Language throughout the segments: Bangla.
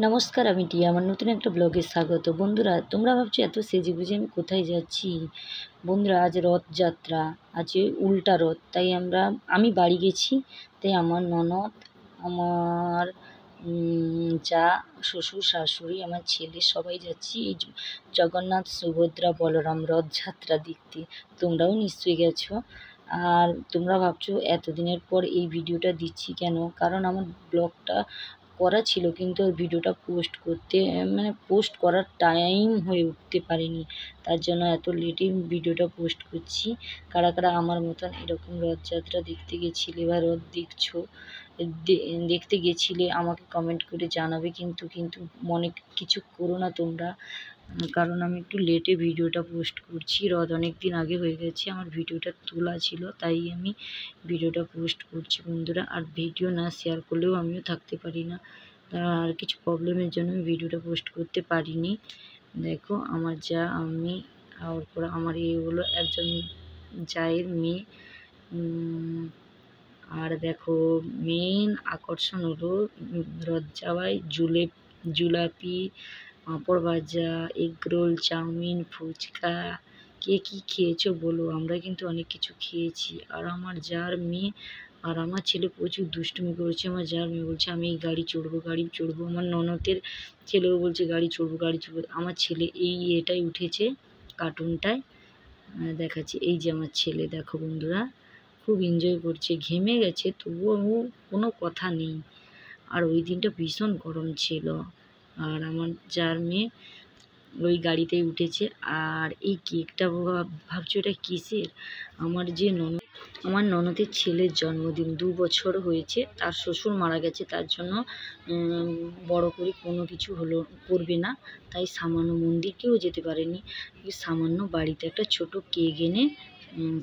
নমস্কার, আমি টিয়া। আমার নতুন একটা ব্লগে স্বাগত। বন্ধুরা, তোমরা ভাবছো এত সেজেগুজে আমি কোথায় যাচ্ছি? বন্ধুরা, আজ রথযাত্রা, আজ উল্টা রথ, তাই আমি বাড়ি গেছি। তাই আমার ননদ, আমার যা, শ্বশুর শাশুড়ি, আমার ছেলে সবাই যাচ্ছি এই জগন্নাথ সুভদ্রা বলরাম রথযাত্রা দেখতে। তোমরাও নিশ্চয়ই গেছো। আর তোমরা ভাবছো এতদিনের পর এই ভিডিওটা দিচ্ছি কেন? কারণ আমার ব্লগটা করা ছিল, কিন্তু ওই ভিডিওটা পোস্ট করার টাইম হয়ে উঠতে পারেনি। তার জন্য এত লেটে ভিডিওটা পোস্ট করছি। কারা কারা আমার মতন এরকম রথযাত্রা দেখতে গেছিলে বা রথ দেখতে গেছিলে আমাকে কমেন্ট করে জানাবে। কিন্তু মনে কিছু করো না তোমরা, কারণ আমি একটু লেটে ভিডিওটা পোস্ট করছি। রথ অনেক দিন আগে হয়ে গেছে, আমার ভিডিওটা তোলা ছিল, তাই আমি ভিডিওটা পোস্ট করছি বন্ধুরা। আর ভিডিও না শেয়ার করলেও আমিও থাকতে পারি না, আর কিছু প্রবলেমের জন্য আমি ভিডিওটা পোস্ট করতে পারিনি। দেখো আমার যা, আমি, আর পরে আমার এই হলো একজন জায়ের মেয়ে। আর দেখো মেন আকর্ষণ হলো রথ যাওয়ায় জিলাপি, পাঁপড় ভাজা, এগরোল, চাউমিন, ফুচকা। কে কী খেয়েছো বলো? আমরা কিন্তু অনেক কিছু খেয়েছি। আর আমার যার মেয়ে আর আমার ছেলে প্রচুর দুষ্টুমি করেছে। আমার যার মেয়ে বলছে আমি এই গাড়ি চড়বো। আমার ননদের ছেলেও বলছে গাড়ি চড়বো। আমার ছেলে এটাই উঠেছে, কার্টুনটায় দেখাচ্ছি। এই যে আমার ছেলে, দেখো বন্ধুরা, খুব এনজয় করছে, ঘেমে গেছে তবুও কোনো কথা নেই। আর ওই দিনটা ভীষণ গরম ছিল। আর আমার যার মেয়ে ওই গাড়িতেই উঠেছে। আর এই কেকটা ভাবছো এটা কিসের? আমার ননদের ছেলের জন্মদিন, 2 বছর হয়েছে। তার শ্বশুর মারা গেছে, তার জন্য বড় করে কোনো কিছু করবে না। তাই সামান্য মন্দিরকেও যেতে পারেনি, সামান্য বাড়িতে একটা ছোট কেক এনে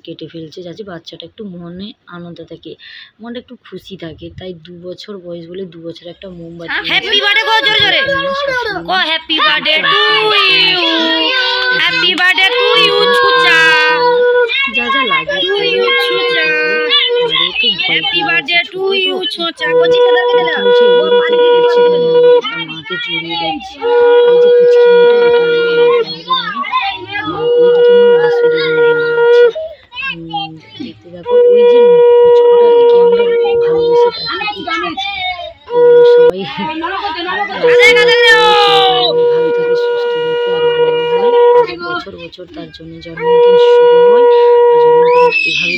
কেটে ফেলছে, যাতে বাচ্চাটা একটু মনে আনন্দ থাকে, মনটা একটু খুশি থাকে। তাই 2 বছর বয়স বলে 2 বছর একটা মোমবাতি, হ্যাপি বার্থডে গো, জোরে জোরে গো, happy birthday to you, happy birthday to you ছুচা, যা যা লাগে টু ইউ ছুচা, হ্যাপি বার্থডে টু ইউ ছুচা। কোচি দাদাকে দিলা ও পানি দিয়ে দিবা, মাকে জড়িয়ে দিচ্ছি। এই যে পুচকি দেখতে দেখো, ওই যে পুচকুটা একে আমরা ভালোবেসে রাখি, সবাই ভালো থাকে, সুস্থ থাকে, আর বড় হয়, বছর বছর তার জন্য জন্মদিন শুভ হয়, আর জন্মদিন এভাবে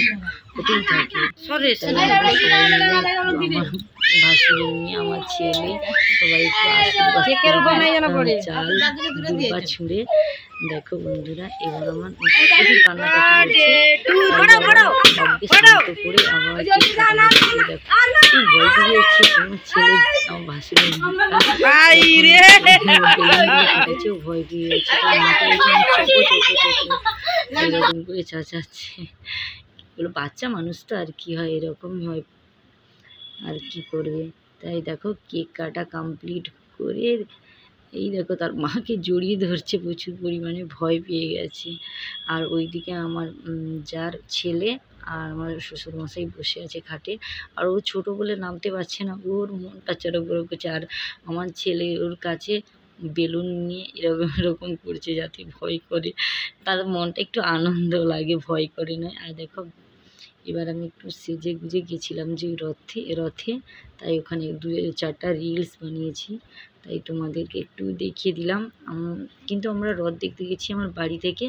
হতেই থাকে। আমার ভাসুর নিয়ে আমার ছেলে সবাই একটু আশীর্বাদ চাল দুর্বা ছুঁড়ে। দেখো বন্ধুরা, এবার আমার প্রচুর কান্নাকাটি হচ্ছে, শান্ত করে আবার ভয় দিয়েছে আমার ছেলে, আমার ভাসুর ভয় দিয়েছে, এরকম করে চাচাচ্ছে। এগুলো বাচ্চা মানুষ তো, আর কি হয়, এরকমই হয়, আর কি করবে। তাই দেখো কেক কাটা কমপ্লিট করে এই দেখো তার মাকে জড়িয়ে ধরছে, প্রচুর পরিমাণে ভয় পেয়ে গেছে। আর ওইদিকে আমার যার ছেলে আর আমার শ্বশুরমশাই বসে আছে খাটে। আর ও ছোটো বলে নামতে পারছে না, ওর মনটা চড়ক বড়ক করছে। আর আমার ছেলে ওর কাছে বেলুন নিয়ে এরকম করছে, যাতে ভয় করে, তার মনটা একটু আনন্দ লাগে, ভয় করে নয়। আর দেখো এবার আমি একটু সেজে গুজে গেছিলাম যে রথে, তাই ওখানে 2-4টা রিলস বানিয়েছি, তাই তোমাদেরকে একটু দেখিয়ে দিলাম। কিন্তু আমরা রথ দেখতে গেছি আমার বাড়ি থেকে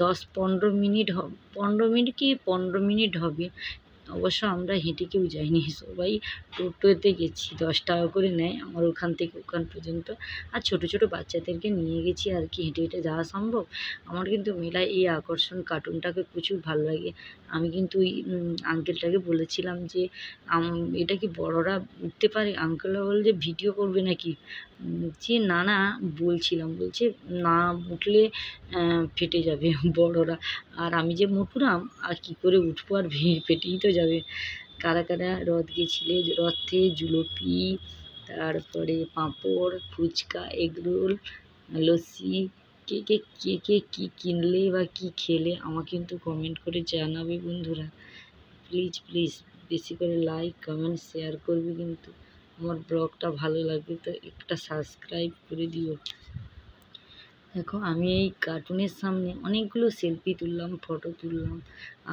10-15 মিনিট 15 মিনিট হবে। অবশ্য আমরা হেঁটে কেউ যাইনি, সবাই টোটোতে গেছি, 10 টাকা করে নেয় আমার ওখান থেকে ওখান পর্যন্ত। আর ছোটো ছোটো বাচ্চাদেরকে নিয়ে গেছি, আর কি হেঁটে হেঁটে যাওয়া সম্ভব? আমার কিন্তু মেলায় এই আকর্ষণ কার্টুনটাকে প্রচুর ভালো লাগে। আমি কিন্তু ওই আঙ্কেলটাকে বলেছিলাম যে এটা কি বড়রা উঠতে পারে? আঙ্কেলরা বলল যে ভিডিও করবে নাকি? যে না বলছিলাম, বলছে না উঠলে ফেটে যাবে বড়রা, আর আমি যে মোটুরাম আর কি করে উঠবো, আর ফেটেই তো যাবে। কারা কারা রথ গেছিলে? রথে জিলাপি, তারপরে পাঁপড়, ফুচকা, এগরোল, লস্যি, কে কী কিনলে বা কী খেলে আমাকে কিন্তু কমেন্ট করে জানাবে বন্ধুরা। প্লিজ বেশি করে লাইক, কমেন্ট, শেয়ার করবে কিন্তু। আমার ব্লগটা ভালো লাগে তো একটা সাবস্ক্রাইব করে দিও। দেখো আমি এই কার্টুনের সামনে অনেকগুলো সেলফি তুললাম, ফটো তুললাম।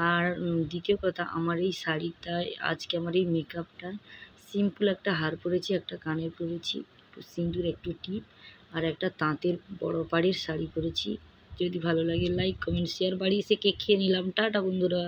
আর দ্বিতীয় কথা, আমার এই শাড়িটায় আজকে আমার এই মেকআপটা সিম্পল একটা হার পরেছি, একটা কানের পরেছি, একটু সিঁদুর, একটু টিপ আর একটা তাঁতের বড় পাড়ের শাড়ি পরেছি। যদি ভালো লাগে লাইক কমেন্ট শেয়ার, বাড়ি এসে কেক খেয়ে নিলাম। টাটা বন্ধুরা।